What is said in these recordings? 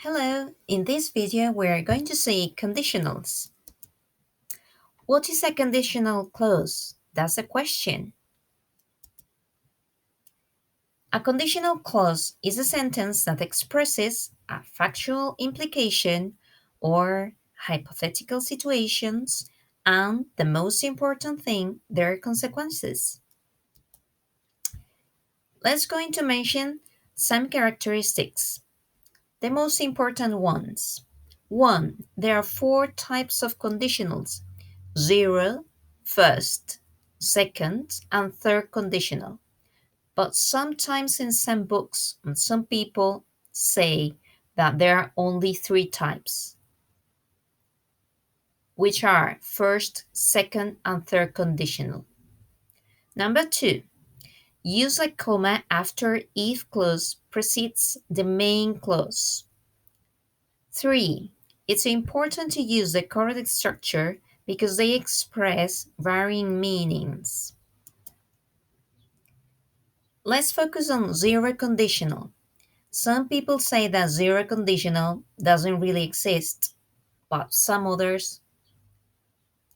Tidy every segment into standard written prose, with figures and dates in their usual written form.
Hello, in this video we are going to see conditionals. What is a conditional clause? That's the question. A conditional clause is a sentence that expresses a factual implication or hypothetical situations and, the most important thing, their consequences. Let's going to mention some characteristics. The most important ones. 1. There are four types of conditionals: zero, first, second, and third conditional. But sometimes in some books, some people say that there are only three types, which are first, second, and third conditional. Number 2, use a comma after if clause precedes the main clause. 3. It's important to use the correct structure because they express varying meanings. Let's focus on zero conditional. Some people say that zero conditional doesn't really exist, but some others,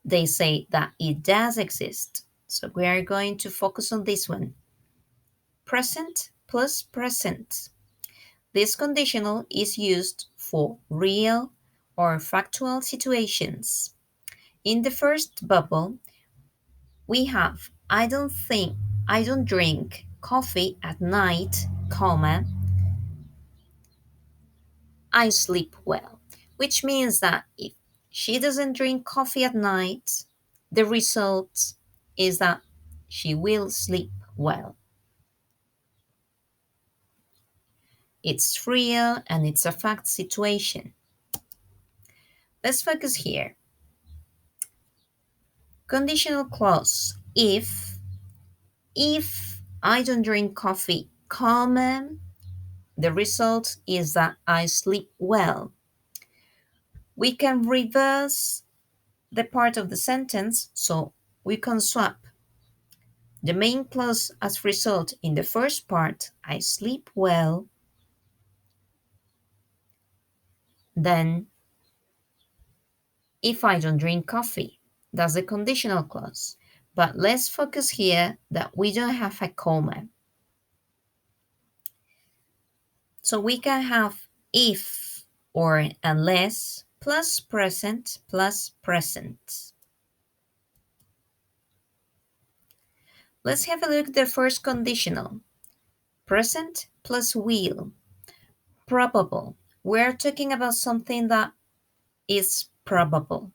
they say that it does exist. So we are going to focus on this one. Present plus present. This conditional is used for real or factual situations. In the first bubble, we have I don't drink coffee at night, comma, I sleep well, which means that if she doesn't drink coffee at night, the result is that she will sleep well. It's real and it's a fact situation. Let's focus here. Conditional clause. If I don't drink coffee, comma, the result is that I sleep well. We can reverse the part of the sentence, so we can swap the main clause as result in the first part, I sleep well, then if I don't drink coffee. That's the conditional clause. But let's focus here that we don't have a comma. So we can have if or unless plus present plus present. Let's have a look at the first conditional. Present plus will. Probable. We're talking about something that is probable.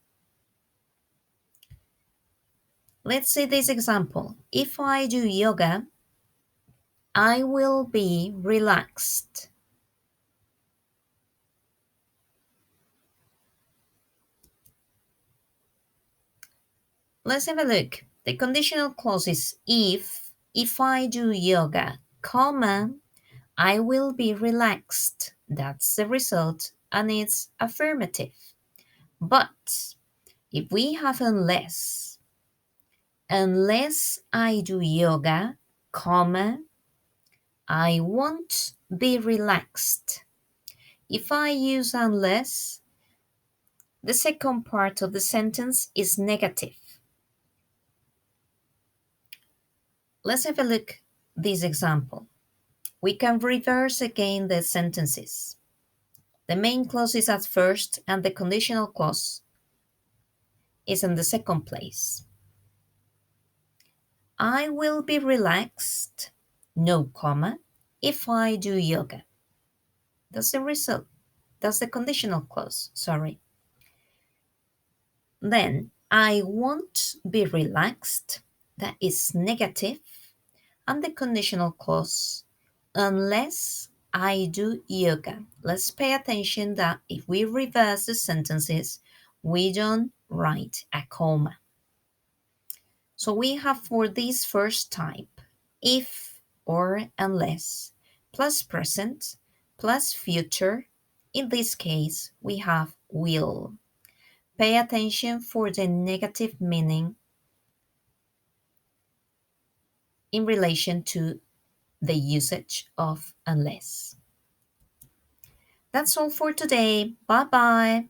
Let's see this example. If I do yoga, I will be relaxed. Let's have a look. The conditional clause is if I do yoga, comma, I will be relaxed. That's the result and it's affirmative. But if we have unless I do yoga, comma, I won't be relaxed. If I use unless, the second part of the sentence is negative. Let's have a look at this example. We can reverse again the sentences. The main clause is at first and the conditional clause is in the second place. I will be relaxed, no comma, if I do yoga. That's the result. That's the conditional clause, sorry. Then, I won't be relaxed, that is negative, and the conditional clause, unless I do yoga. Let's pay attention that if we reverse the sentences, we don't write a comma. So we have for this first type, if or unless, plus present, plus future. In this case, we have will. Pay attention for the negative meaning in relation to the usage of unless. That's all for today. Bye bye.